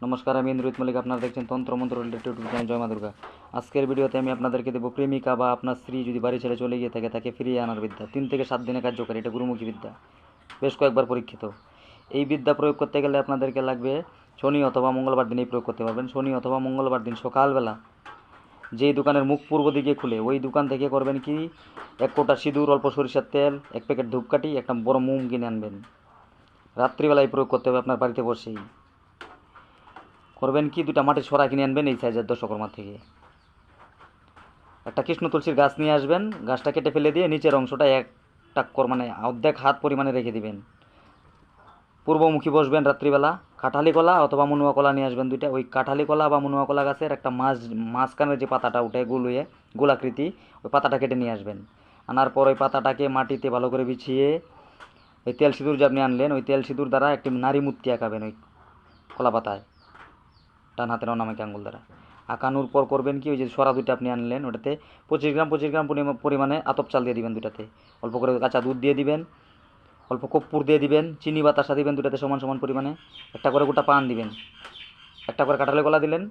নমস্কার, আমি ইন্দ্রিত মল্লিক। আপনারা দেখছেন তন্ত্রমন্ত্র রিলেটেড ইউটিউব চ্যানেল জয় মা দুর্গা। আজকের ভিডিওতে আমি আপনাদেরকে দেবো প্রেমিকা বা আপনার স্ত্রী যদি বাড়ি ছেড়ে চলে গিয়ে থাকে তাকে ফিরিয়ে আনার বিদ্যা। 3 থেকে 7 দিনে কার্যকরী, এটা গুরুমুখী বিদ্যা, বেশ কয়েকবার পরীক্ষিত। এই বিদ্যা প্রয়োগ করতে গেলে আপনাদেরকে লাগবে শনি অথবা মঙ্গলবার দিনেই প্রয়োগ করতে পারবেন। শনি অথবা মঙ্গলবার দিন সকালবেলা যেই দোকানের মুখ পূর্ব দিকে খুলে ওই দোকান থেকে করবেন কি, 1 কোটা সিঁদুর, অল্প সরিষার তেল, 1 প্যাকেট ধূপকাঠি, একটা বড় মোম কিনে আনবেন। রাত্রিবেলায় প্রয়োগ করতে হবে আপনার বাড়িতে বসেই। করবেন কি, 2টা মাটির সরা কিনে আনবেন এই সাইজের দশকর্মার থেকে। একটা কৃষ্ণ তুলসীর গাছ নিয়ে আসবেন, গাছটা কেটে ফেলে দিয়ে নিচের অংশটা একটা মানে অর্ধেক হাত পরিমাণে রেখে দিবেন। পূর্বমুখী বসবেন রাত্রিবেলা। কাঁঠালি কলা অথবা মনুয়া কলা নিয়ে আসবেন 2টা। ওই কাঁঠালি কলা বা মনুয়া কলা গাছের একটা মাঝখানের যে পাতাটা উঠে গুলুয়ে গোলাকৃতি, ওই পাতাটা কেটে নিয়ে আসবেন। আনার পর ওই পাতাটাকে মাটিতে ভালো করে বিছিয়ে ওই তেল সিঁদুর যে আপনি আনলেন, ওই তেল সিঁদুর দ্বারা একটি নারী মূর্তি আঁকাবেন ওই কলা পাতায়, ডান হাতের অনামিকা আঙ্গুল দ্বারা। আঁকানোর পর করবেন কি, ওই যে সরা 2টা আপনি আনলেন ওটাতে 25 গ্রাম পরিমাণে আতপ চাল দিয়ে দিবেন 2টাতে। অল্প করে কাঁচা দুধ দিয়ে দিবেন, অল্প কর্পূর দিয়ে দিবেন, চিনি বাতাসা দিবেন 2টাতে সমান সমান পরিমাণে। একটা করে গোটা পান দিবেন, একটা করে কাঁঠালি কলা দিলেন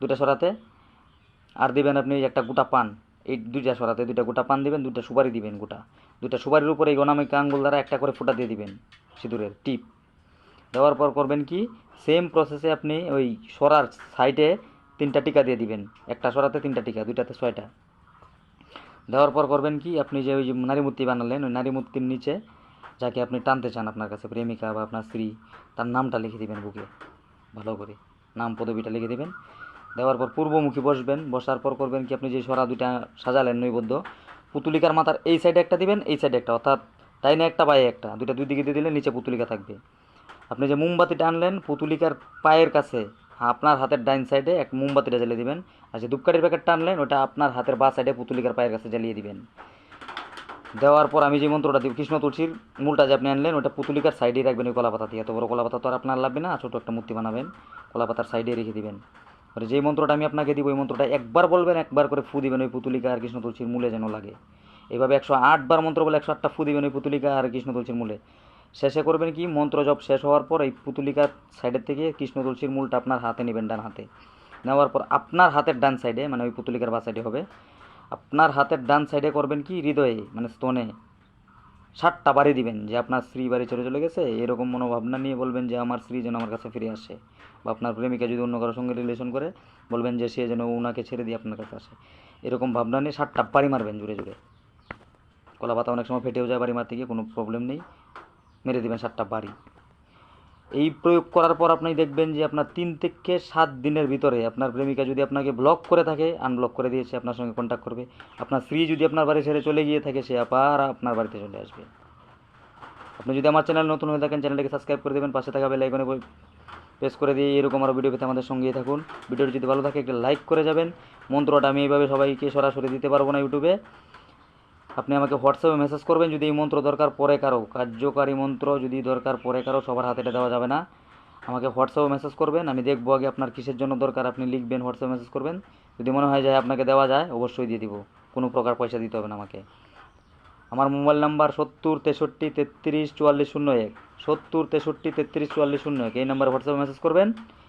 2টা সরাতে, আর দিবেন আপনি একটা গোটা পান। এই 2টা সরাতে 2টা গোটা পান দিবেন, 2টা সুপারি দিবেন গোটা। 2টা সুপারির উপরে এই অনামিকা আঙ্গুল দ্বারা একটা করে ফোঁটা দিয়ে দিবেন সিঁদুরের টিপ। দেওয়ার পর করবেন কি, সেম প্রসেসে আপনি ওই সরার সাইডে 3টা টিকা দিয়ে দিবেন। একটা সরাতে 3টা টিকা, 2টাতে 6টা। দেওয়ার পর করবেন কি, আপনি যে ওই যে নারী মূর্তি বানালেন, ওই নারী মূর্তির নিচে যাকে আপনি টানতে চান আপনার কাছে, প্রেমিকা বা আপনার স্ত্রী, তার নামটা লিখে দিবেন বুকে ভালো করে, নাম পদবিটা লিখে দিবেন। দেওয়ার পর পূর্বমুখী বসবেন। বসার পর করবেন কি, আপনি যে সরা 2টা সাজালেন নৈবদ্য, পুতুলিকার মাথার এই সাইডে একটা দিবেন, এই সাইডে একটা, অর্থাৎ ডাইনে একটা বায়ে একটা, 2টা 2 দিকে দিয়ে দিলে নিচে পুতুলিকা থাকবে। আপনি যে মোমবাতিটা আনলেন পুতুলিকার পায়ের কাছে আপনার হাতের ডাইন সাইডে এক মোমবাতিটা জ্বালিয়ে দিবেন। আর যে ধূপকাঠির প্যাকেটটা আনলেন ওটা আপনার হাতের বাঁ সাইডে পুতুলিকার পায়ের কাছে জ্বালিয়ে দিবেন। দেওয়ার পর আমি যে মন্ত্রটা দিব, কৃষ্ণ তুলসীর মূলটা যে আপনি আনলেন ওটা পুতুলিকার সাইডেই রাখবেন ওই কলাপাতা দিয়ে। এত বড় কলাপাতা তো আর আপনার লাগবে না, ছোটো একটা মূর্তি বানাবেন, কলাপাতার সাইডে রেখে দিবেন। আর যেই মন্ত্রটা আমি আপনাকে দিব ওই মন্ত্রটা একবার বলবেন, একবার করে ফু দিবেন ওই পুতুলিকা আর কৃষ্ণ তুলসীর মূলে যেন লাগে। এইভাবে 108 বার মন্ত্র বলে 108টা ফু দিবেন ওই পুতুলিকা আর কৃষ্ণ তুলসীর মূলে। শেষে করবেন কি, মন্ত্র জপ শেষ হওয়ার পর এই পুতুলিকার সাইডের থেকে কৃষ্ণ তুলসীর মূলটা আপনার হাতে নেবেন, ডান হাতে। নেওয়ার পর আপনার হাতের ডান সাইডে, মানে ওই পুতুলিকার বা সাইডে হবে, আপনার হাতের ডান সাইডে করবেন কি, হৃদয়ে মানে স্তনে 7টা বাড়ি দিবেন। যে আপনার স্ত্রী বাড়ি চলে চলে গেছে এরকম মনোভাবনা নিয়ে বলবেন যে আমার স্ত্রী যেন আমার কাছে ফিরে আসে। বা আপনার প্রেমিকা যদি অন্য কারোর সঙ্গে রিলেশন করে, বলবেন যে সে যেন ওনাকে ছেড়ে দিয়ে আপনার কাছে আসে। এরকম ভাবনা নিয়ে 7টা বাড়ি মারবেন জুড়ে জুড়ে। কলা পাতা অনেক সময় ফেটেও যায় বাড়ি মারতে গিয়ে, কোনো প্রবলেম নেই, মেরে দেবেন 7টা বাড়ি। এই প্রয়োগ করার পর আপনি দেখবেন যে আপনার 3 থেকে 7 দিনের ভিতরে আপনার প্রেমিকা যদি আপনাকে ব্লক করে থাকে, আনব্লক করে দিয়েছে, আপনার সঙ্গে কন্ট্যাক্ট করবে। আপনার স্ত্রী যদি আপনার বাড়ি ছেড়ে চলে গিয়ে থাকে, সে আবার আপনার বাড়িতে চলে আসবে। আপনি যদি আমার চ্যানেল নতুন হয়ে থাকেন, চ্যানেলটাকে সাবস্ক্রাইব করে দেবেন, পাশে থাকা বেল আইকনে প্রেস করে দিয়ে এরকম আরও ভিডিও পেতে আমাদের সঙ্গেই থাকুন। ভিডিওটি যদি ভালো থাকে একটা লাইক করে যাবেন। মন্ত্রটা আমি এইভাবে সবাইকে সরাসরি দিতে পারবো না ইউটিউবে, আপনি আমাকে হোয়াটসঅ্যাপে মেসেজ করবেন যদি এই মন্ত্র দরকার পড়ে কারো, কার্যকারী মন্ত্র যদি দরকার পড়ে কারো, সবার হাতে এটা দেওয়া যাবে না। আমাকে হোয়াটসঅ্যাপে মেসেজ করবেন, আমি দেখবো আগে আপনার কিসের জন্য দরকার, আপনি লিখবেন, হোয়াটসঅ্যাপে মেসেজ করবেন। যদি মনে হয় যায় আপনাকে দেওয়া যায়, অবশ্যই দিয়ে দিব, কোনো প্রকার পয়সা দিতে হবে না আমাকে। আমার মোবাইল নাম্বার 70 63 33 44 01, 70 63 33 44 01। এই নাম্বারে হোয়াটসঅ্যাপে মেসেজ করবেন,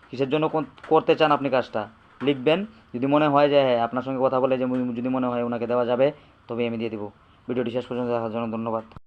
কিসের জন্য করতে চান আপনি কাজটা লিখবেন। যদি মনে হয় যে হ্যাঁ আপনার সঙ্গে কথা বলে যে যদি মনে হয় ওনাকে দেওয়া যাবে, তবে আমি দিয়ে দিব। ভিডিওটি শেষ পর্যন্ত দেখার জন্য ধন্যবাদ।